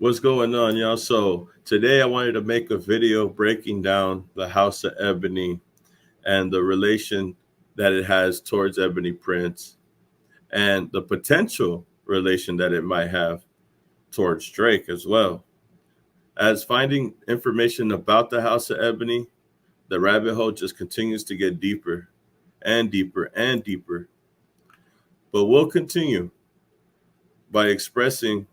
What's going on, y'all? So today I wanted to make a video breaking down the House of Ebony and the relation that it has towards Ebony Prince and the potential relation that it might have towards Drake as well. As finding information about the House of Ebony, the rabbit hole just continues to get deeper and deeper and deeper. But we'll continue by expressing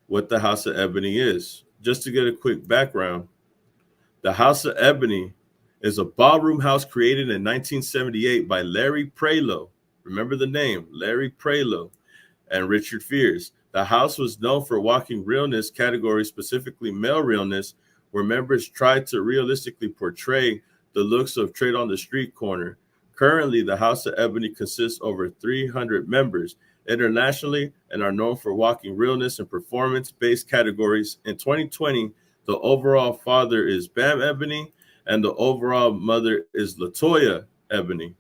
what the House of Ebony is. Just to get a quick background, the House of Ebony is a ballroom house created in 1978 by Larry Prelo. Remember the name, Larry Prelo and Richard Fears. The house was known for walking realness categories, specifically male realness, where members tried to realistically portray the looks of Trade on the Street corner. Currently, the House of Ebony consists over 300 members internationally and are known for walking realness and performance-based categories. In 2020, the overall father is Bam Ebony, and the overall mother is Latoya Ebony.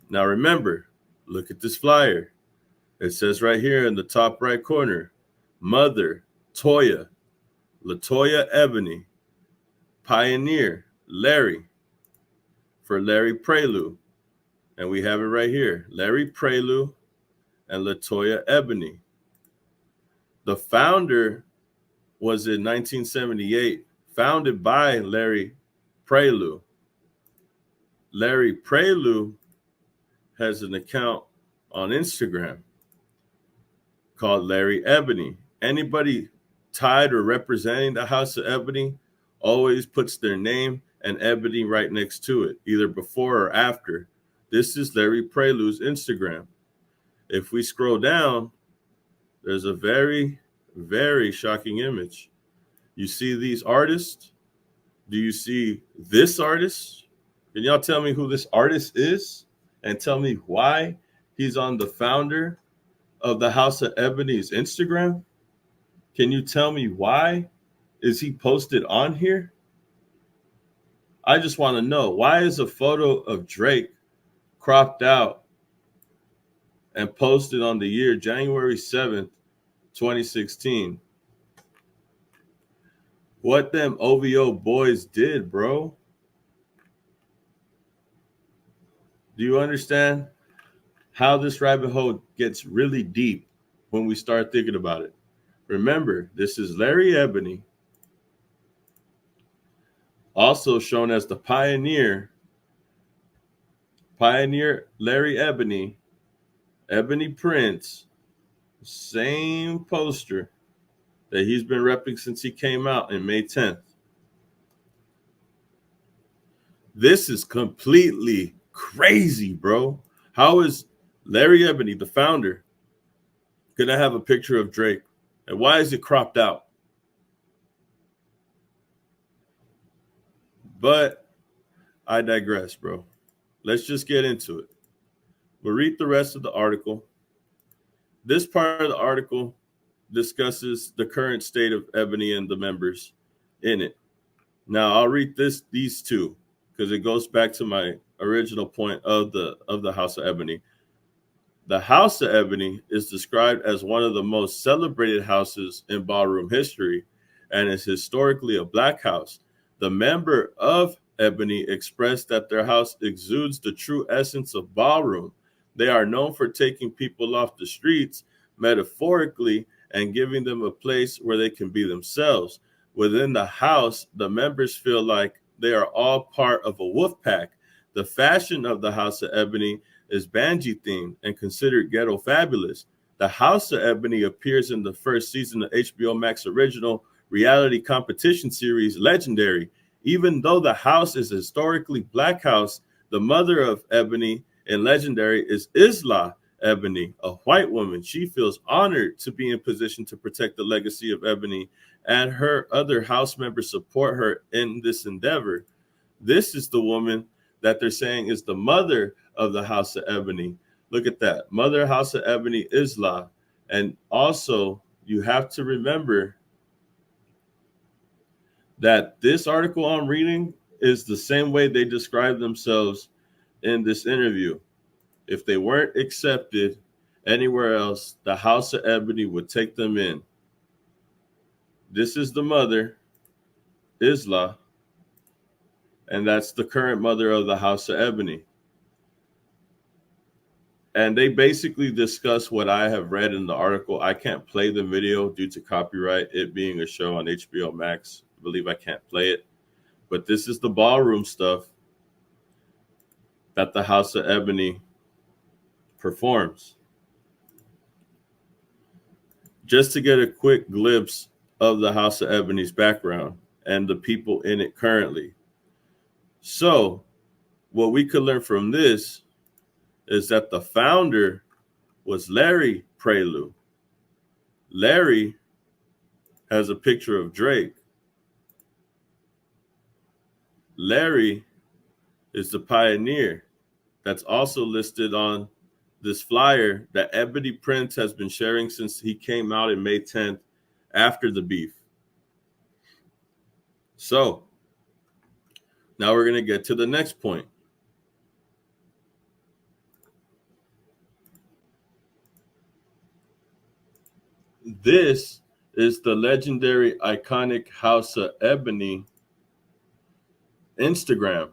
Now remember, look at this flyer. It says right here in the top right corner, Mother Toya, Latoya Ebony, Pioneer Larry, for Larry Prelude. And we have it right here, Larry Prelude and Latoya Ebony. The founder was in 1978, founded by Larry Prelude. Larry Prelude has an account on Instagram called Larry Ebony. Anybody tied or representing the House of Ebony always puts their name and Ebony right next to it, either before or after. This is Larry Prelude's Instagram. If we scroll down, there's a very, very shocking image. You see these artists? Do you see this artist? Can y'all tell me who this artist is and tell me why he's on the founder of the House of Ebony's Instagram? Can you tell me why is he posted on here? I just want to know, why is a photo of Drake cropped out and posted on the year January 7th, 2016? What them OVO boys did, bro? Do you understand how this rabbit hole gets really deep when we start thinking about it? Remember, this is Larry Ebony, also shown as the Pioneer Larry Ebony, Ebony Prince, same poster that he's been repping since he came out in May 10th. This is completely crazy, bro. How is Larry Ebony, the founder, gonna have a picture of Drake? And why is it cropped out? But I digress, bro. Let's just get into it. We'll read the rest of the article. This part of the article discusses the current state of Ebony and the members in it. Now I'll read these two because it goes back to my original point of the House of Ebony. The House of Ebony is described as one of the most celebrated houses in ballroom history and is historically a black house. The member of Ebony expressed that their house exudes the true essence of ballroom. They are known for taking people off the streets, metaphorically, and giving them a place where they can be themselves. Within the house, the members feel like they are all part of a wolf pack. The fashion of the House of Ebony is Banji themed and considered ghetto fabulous. The House of Ebony appears in the first season of HBO Max original reality competition series Legendary. Even though the house is a historically black house, the mother of Ebony in Legendary is Isla Ebony, a white woman. She feels honored to be in position to protect the legacy of Ebony, and her other house members support her in this endeavor. This is the woman that they're saying is the mother of the House of Ebony. Look at that. Mother House of Ebony, Isla. And also, you have to remember that this article I'm reading is the same way they describe themselves in this interview. If they weren't accepted anywhere else, the House of Ebony would take them in. This is the mother, Isla, and that's the current mother of the House of Ebony. And they basically discuss what I have read in the article. I can't play the video due to copyright, it being a show on HBO Max. I believe I can't play it. But this is the ballroom stuff that the House of Ebony performs. Just to get a quick glimpse of the House of Ebony's background and the people in it currently. So, what we could learn from this is that the founder was Larry Prelude. Larry has a picture of Drake. Larry is the pioneer that's also listed on this flyer that Ebony Prince has been sharing since he came out in May 10th after the beef. So now we're going to get to the next point. This is the legendary, iconic House of Ebony Instagram.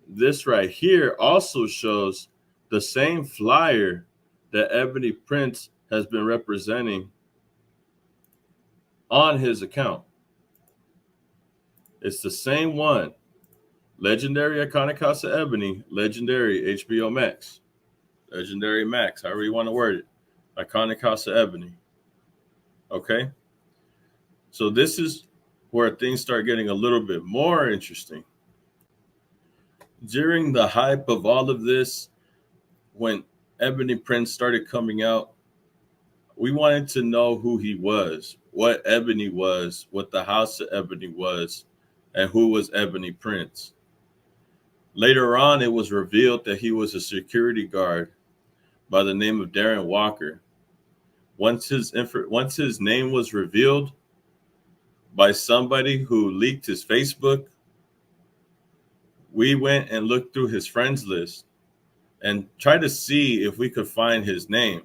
This right here also shows the same flyer that Ebony Prince has been representing on his account. It's the same one. Legendary, iconic House of Ebony, legendary HBO Max. Legendary Max, however you want to word it. Iconic House of Ebony. Okay? So this is where things start getting a little bit more interesting. During the hype of all of this, when Ebony Prince started coming out, we wanted to know who he was, what Ebony was, what the House of Ebony was, and who was Ebony Prince. Later on, it was revealed that he was a security guard by the name of Darren Walker. Once his name was revealed by somebody who leaked his Facebook, we went and looked through his friends list and tried to see if we could find his name.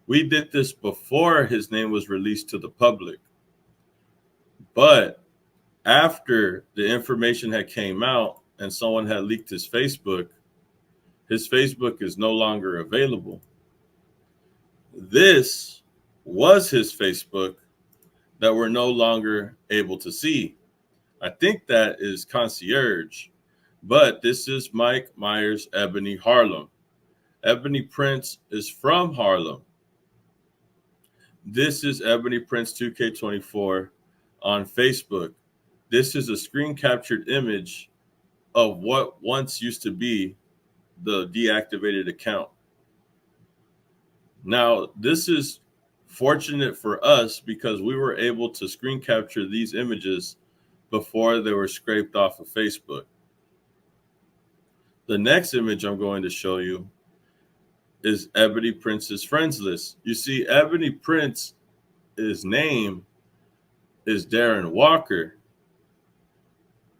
We did this before his name was released to the public. But after the information had came out and someone had leaked his Facebook is no longer available. This was his Facebook that we're no longer able to see. I think that is concierge, but this is Mike Myers, Ebony, Harlem. Ebony Prince is from Harlem. This is Ebony Prince 2K24 on Facebook. This is a screen captured image of what once used to be the deactivated account. Now, this is fortunate for us because we were able to screen capture these images before they were scraped off of Facebook. The next image I'm going to show you is Ebony Prince's friends list. You see, Ebony Prince's name is Darren Walker.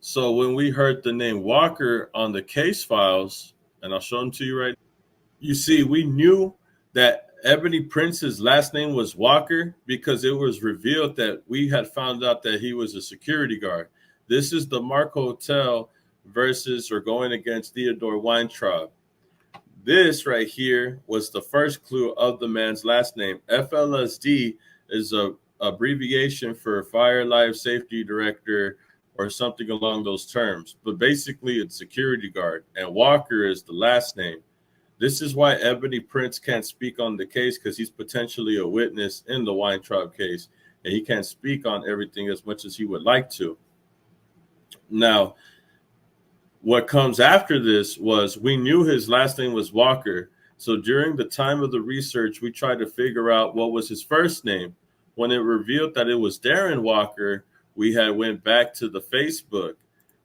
So when we heard the name Walker on the case files, and I'll show them to you right now, you see, we knew that Ebony Prince's last name was Walker because it was revealed that we had found out that he was a security guard. This is the Mark Hotel versus or going against Theodore Weintraub. This right here was the first clue of the man's last name. FLSD is a abbreviation for Fire Life Safety Director or something along those terms. But basically, it's security guard, and Walker is the last name. This is why Ebony Prince can't speak on the case because he's potentially a witness in the Weintraub case, and he can't speak on everything as much as he would like to. Now, what comes after this was we knew his last name was Walker. So during the time of the research, we tried to figure out what was his first name. When it revealed that it was Darren Walker, we had went back to the Facebook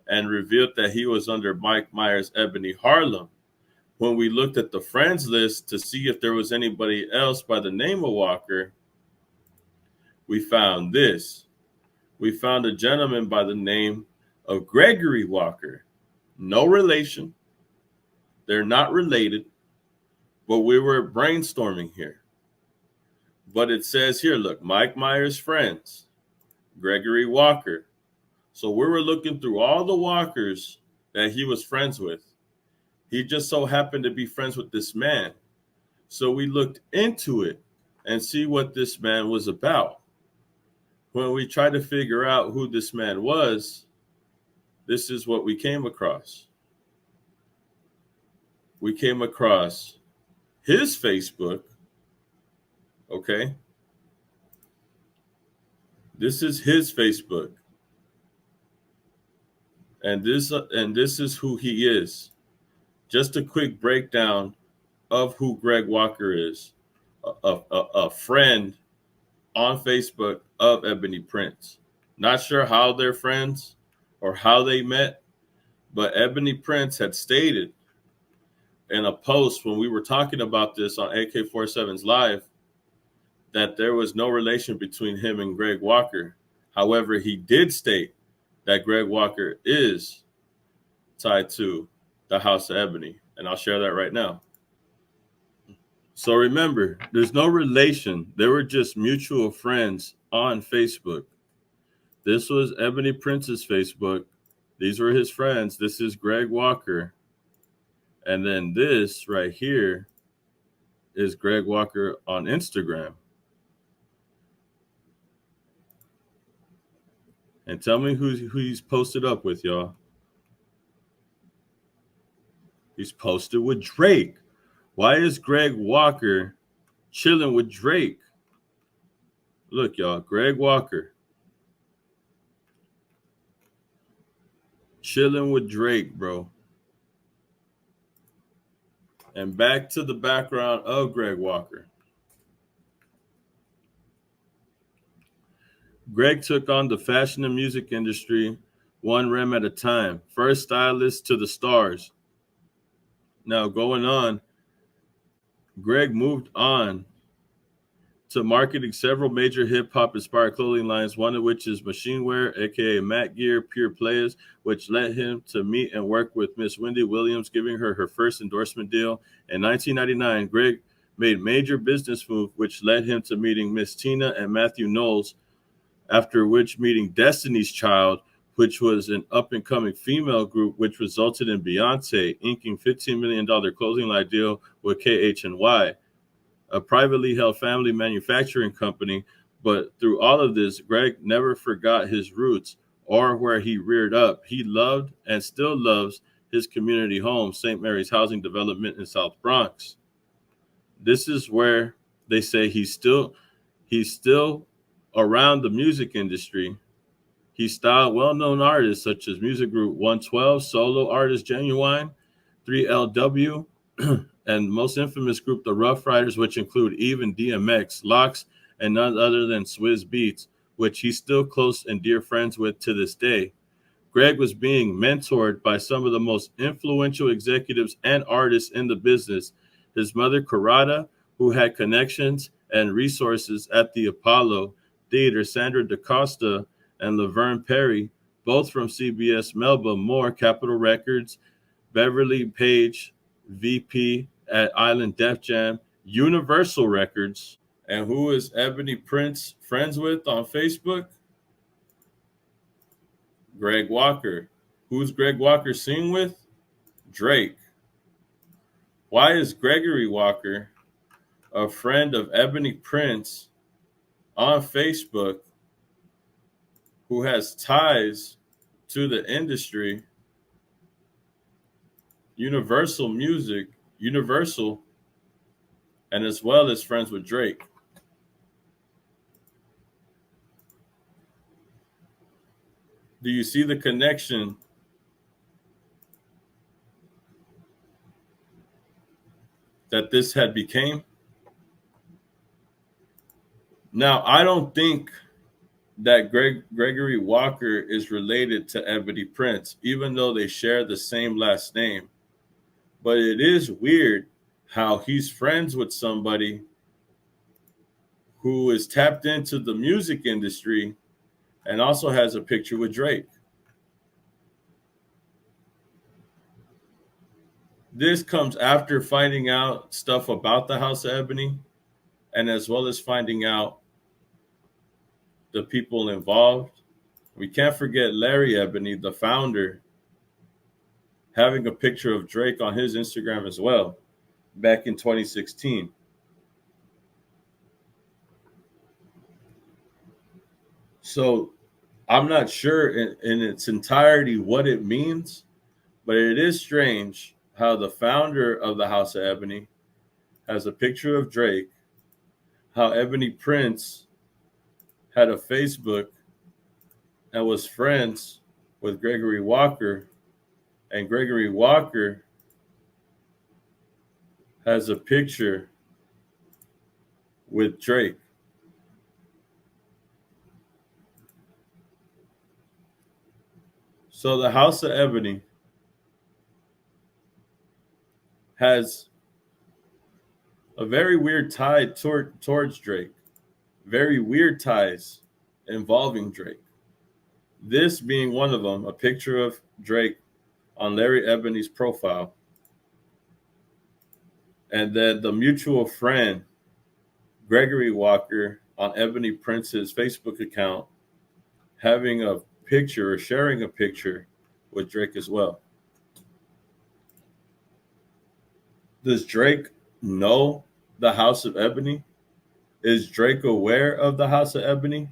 and revealed that he was under Mike Myers, Ebony, Harlem. When we looked at the friends list to see if there was anybody else by the name of Walker, we found this. We found a gentleman by the name of Gregory Walker. No relation. They're not related, but we were brainstorming here. But it says here, look, Mike Myers' friends. Gregory Walker. So we were looking through all the Walkers that he was friends with. He just so happened to be friends with this man. So we looked into it and see what this man was about. When we tried to figure out who this man was, this is what we came across. We came across his Facebook. Okay. This is his Facebook. And this is who he is. Just a quick breakdown of who Greg Walker is. A friend on Facebook of Ebony Prince. Not sure how they're friends or how they met, but Ebony Prince had stated in a post when we were talking about this on AK-47's Live that there was no relation between him and Greg Walker. However, he did state that Greg Walker is tied to the House of Ebony, and I'll share that right now. So remember, there's no relation. They were just mutual friends on Facebook. This was Ebony Prince's Facebook. These were his friends. This is Greg Walker. And then this right here is Greg Walker on Instagram. And tell me who he's posted up with, y'all. He's posted with Drake. Why is Greg Walker chilling with Drake? Look, y'all, Greg Walker chilling with Drake, bro. And back to the background of Greg Walker. Greg took on the fashion and music industry one rem at a time. First stylist to the stars. Now going on, Greg moved on to marketing several major hip-hop inspired clothing lines, one of which is Machine Wear, aka Matt Gear Pure Players, which led him to meet and work with Miss Wendy Williams, giving her her first endorsement deal. In 1999, Greg made major business move, which led him to meeting Miss Tina and Matthew Knowles, after which meeting Destiny's Child, which was an up-and-coming female group, which resulted in Beyonce inking $15 million clothing line deal with KH&Y, a privately held family manufacturing company. But through all of this, Greg never forgot his roots or where he reared up. He loved and still loves his community home, St. Mary's Housing Development in South Bronx. This is where they say he's still around the music industry. He styled well-known artists such as music group 112, solo artist Genuine, 3LW, and most infamous group, the Rough Riders, which include Eve and DMX, Locks, and none other than Swizz Beatz, which he's still close and dear friends with to this day. Greg was being mentored by some of the most influential executives and artists in the business. His mother, Corrada, who had connections and resources at the Apollo Theater, Sandra DaCosta, and Laverne Perry, both from CBS, Melba Moore, Capitol Records, Beverly Page, VP at Island Def Jam, Universal Records. And who is Ebony Prince friends with on Facebook? Greg Walker. Who's Greg Walker sing with? Drake. Why is Gregory Walker a friend of Ebony Prince on Facebook, who has ties to the industry, Universal Music, Universal, and as well as friends with Drake? Do you see the connection that this had became? Now, I don't think that Gregory Walker is related to Ebony Prince, even though they share the same last name. But it is weird how he's friends with somebody who is tapped into the music industry and also has a picture with Drake. This comes after finding out stuff about the House of Ebony, and as well as finding out the people involved. We can't forget Larry Ebony, the founder, having a picture of Drake on his Instagram as well back in 2016. So I'm not sure in its entirety what it means, but it is strange how the founder of the House of Ebony has a picture of Drake, how Ebony Prince had a Facebook and was friends with Gregory Walker, and Gregory Walker has a picture with Drake. So the House of Ebony has a very weird tie towards Drake, very weird ties involving Drake. This being one of them, a picture of Drake on Larry Ebony's profile. And then the mutual friend, Gregory Walker, on Ebony Prince's Facebook account, having a picture or sharing a picture with Drake as well. Does Drake know the House of Ebony? Is Drake aware of the House of Ebony?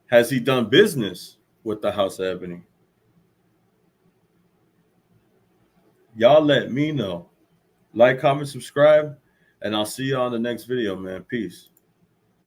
Has he done business with the House of Ebony? Y'all let me know. Like, comment, subscribe, and I'll see you on the next video, man. Peace.